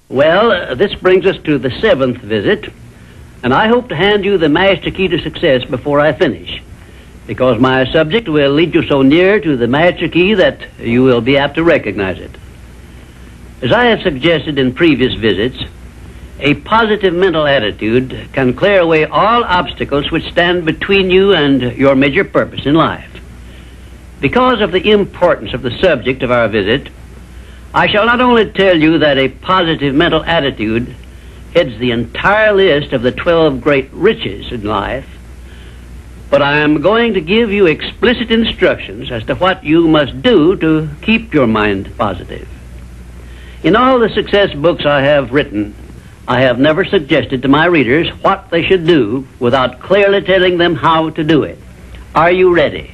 Well, this brings us to the 7th visit, and I hope to hand you the master key to success before I finish, because my subject will lead you so near to the master key that you will be apt to recognize it. As I have suggested in previous visits, a positive mental attitude can clear away all obstacles which stand between you and your major purpose in life. Because of the importance of the subject of our visit, I shall not only tell you that a positive mental attitude heads the entire list of the 12 great riches in life, but I am going to give you explicit instructions as to what you must do to keep your mind positive. In all the success books I have written, I have never suggested to my readers what they should do without clearly telling them how to do it. Are you ready?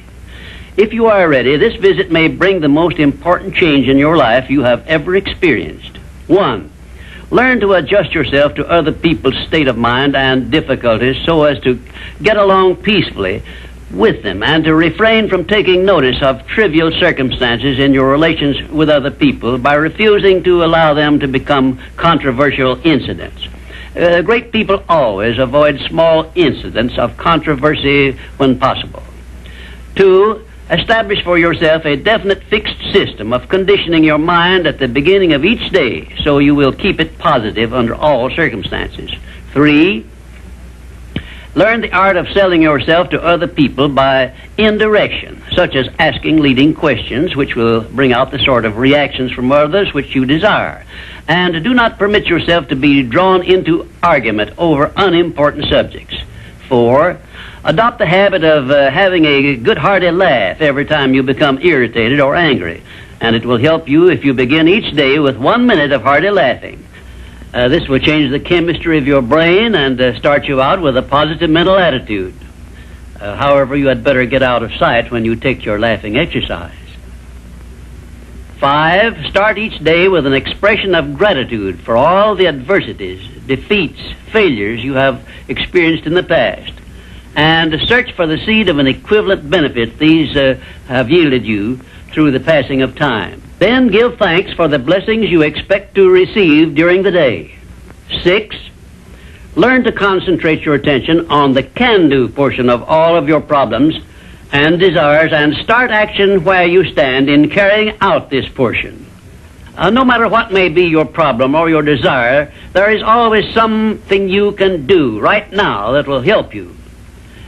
If you are ready, this visit may bring the most important change in your life you have ever experienced. 1. Learn to adjust yourself to other people's state of mind and difficulties so as to get along peacefully with them and to refrain from taking notice of trivial circumstances in your relations with other people by refusing to allow them to become controversial incidents. Great people always avoid small incidents of controversy when possible. 2. Establish for yourself a definite fixed system of conditioning your mind at the beginning of each day so you will keep it positive under all circumstances. 3. Learn the art of selling yourself to other people by indirection, such as asking leading questions which will bring out the sort of reactions from others which you desire. And do not permit yourself to be drawn into argument over unimportant subjects. 4. Adopt the habit of having a good hearty laugh every time you become irritated or angry, and it will help you if you begin each day with 1 minute of hearty laughing. This will change the chemistry of your brain and start you out with a positive mental attitude. However, you had better get out of sight when you take your laughing exercise. 5. Start each day with an expression of gratitude for all the adversities, defeats, failures you have experienced in the past, and search for the seed of an equivalent benefit these have yielded you through the passing of time. Then give thanks for the blessings you expect to receive during the day. 6. Learn to concentrate your attention on the can-do portion of all of your problems and desires and start action where you stand in carrying out this portion. No matter what may be your problem or your desire, there is always something you can do right now that will help you.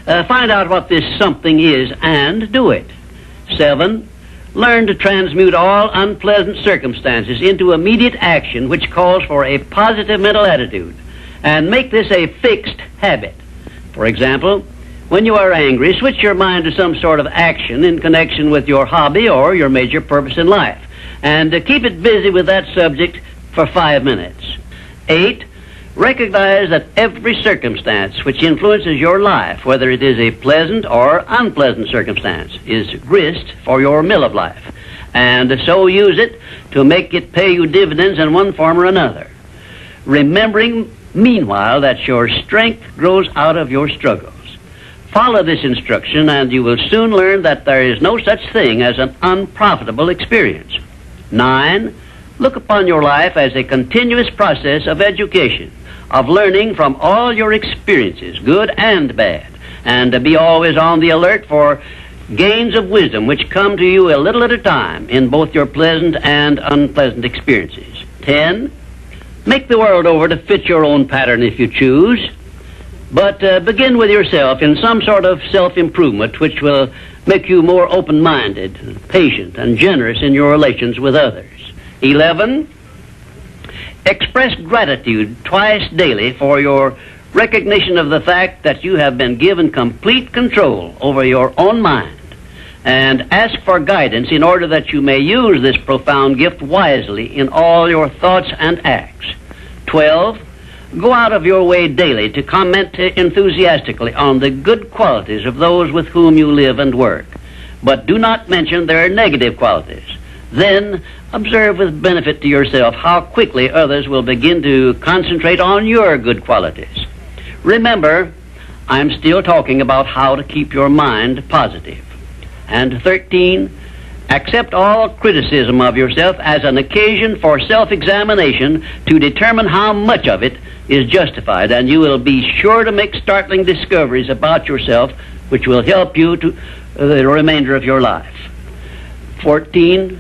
Find out what this something is and do it. 7. Learn to transmute all unpleasant circumstances into immediate action which calls for a positive mental attitude, and make this a fixed habit. For example, when you are angry, switch your mind to some sort of action in connection with your hobby or your major purpose in life, and keep it busy with that subject for 5 minutes. 8. Recognize that every circumstance which influences your life, whether it is a pleasant or unpleasant circumstance, is grist for your mill of life, and so use it to make it pay you dividends in one form or another, remembering meanwhile that your strength grows out of your struggles. Follow this instruction and you will soon learn that there is no such thing as an unprofitable experience. 9. Look upon your life as a continuous process of education, of learning from all your experiences, good and bad, and be always on the alert for gains of wisdom which come to you a little at a time in both your pleasant and unpleasant experiences. 10. Make the world over to fit your own pattern if you choose, but begin with yourself in some sort of self-improvement which will make you more open-minded, patient, and generous in your relations with others. 11. Express gratitude twice daily for your recognition of the fact that you have been given complete control over your own mind, and ask for guidance in order that you may use this profound gift wisely in all your thoughts and acts. 12. Go out of your way daily to comment enthusiastically on the good qualities of those with whom you live and work, but do not mention their negative qualities. Then observe with benefit to yourself how quickly others will begin to concentrate on your good qualities. Remember, I'm still talking about how to keep your mind positive. And 13, Accept all criticism of yourself as an occasion for self-examination to determine how much of it is justified, and you will be sure to make startling discoveries about yourself which will help you to the remainder of your life. 14.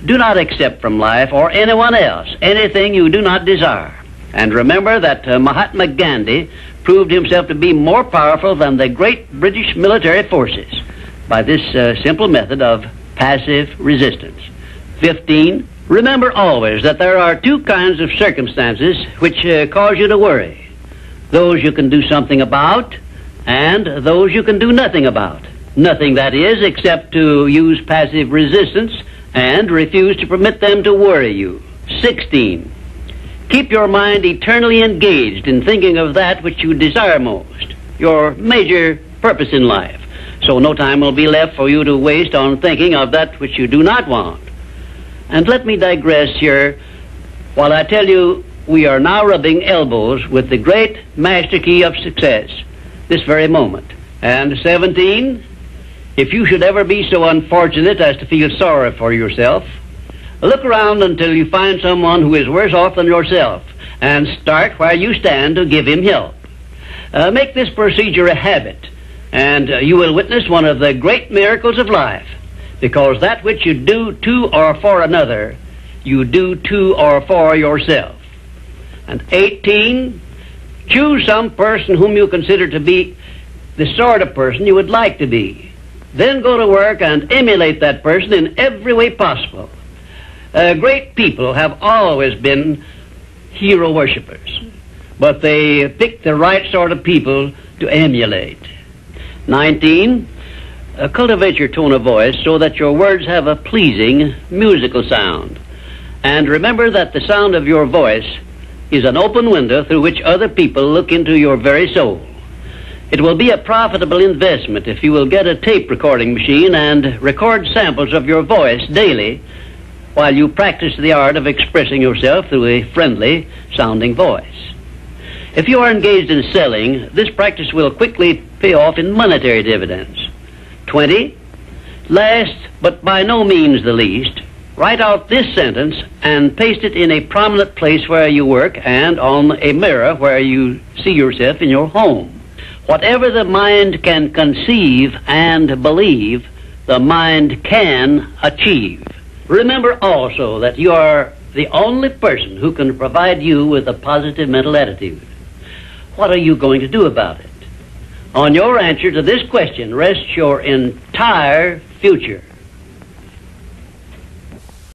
Do not accept from life or anyone else anything you do not desire. And remember that Mahatma Gandhi proved himself to be more powerful than the great British military forces by this simple method of passive resistance. 15. Remember always that there are two kinds of circumstances which cause you to worry. Those you can do something about, and those you can do nothing about. Nothing, that is, except to use passive resistance and refuse to permit them to worry you. 16. Keep your mind eternally engaged in thinking of that which you desire most, your major purpose in life, so no time will be left for you to waste on thinking of that which you do not want. And let me digress here while I tell you we are now rubbing elbows with the great master key of success this very moment. And 17, if you should ever be so unfortunate as to feel sorry for yourself, look around until you find someone who is worse off than yourself, and start where you stand to give him help. Make this procedure a habit, and you will witness one of the great miracles of life, because that which you do to or for another, you do to or for yourself. And 18, choose some person whom you consider to be the sort of person you would like to be. Then go to work and emulate that person in every way possible. Great people have always been hero worshippers, but they pick the right sort of people to emulate. 19, cultivate your tone of voice so that your words have a pleasing musical sound. And remember that the sound of your voice is an open window through which other people look into your very soul. It will be a profitable investment if you will get a tape recording machine and record samples of your voice daily while you practice the art of expressing yourself through a friendly sounding voice. If you are engaged in selling, this practice will quickly pay off in monetary dividends. 20, last but by no means the least, write out this sentence and paste it in a prominent place where you work and on a mirror where you see yourself in your home. Whatever the mind can conceive and believe, the mind can achieve. Remember also that you are the only person who can provide you with a positive mental attitude. What are you going to do about it? On your answer to this question rests your entire future.